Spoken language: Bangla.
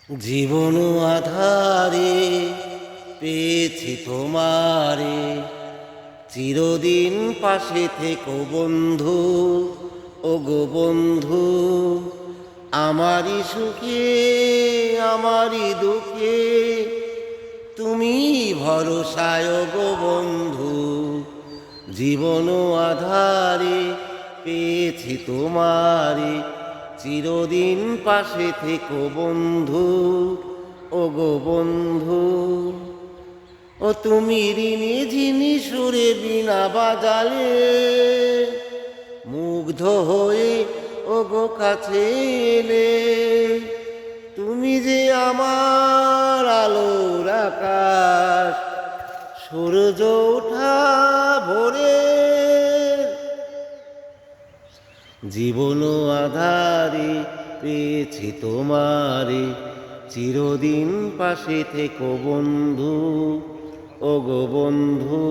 জীবন আধারে পেয়েছি তোমারে, চিরদিন পাশে থেকো বন্ধু। ও গো বন্ধু, আমারই সুখে আমারই দুঃখে তুমি ভরসায় গো বন্ধু। জীবন আধারে পেয়েছি তোমারে, চিরদিন পাশে থেকো বন্ধু। ও গো বন্ধু, ও তুমি ঋণী ঝিনি সুরে বিনা বাজালে, মুগ্ধ হয়ে ও গো কাছে এলে। তুমি যে আমার আলোর আকাশ, সূর্য ওঠা ভোরে। জীবন আধারে পেয়েছি তোমারে, চিরদিন পাশে থেকো বন্ধু। ও গো বন্ধু।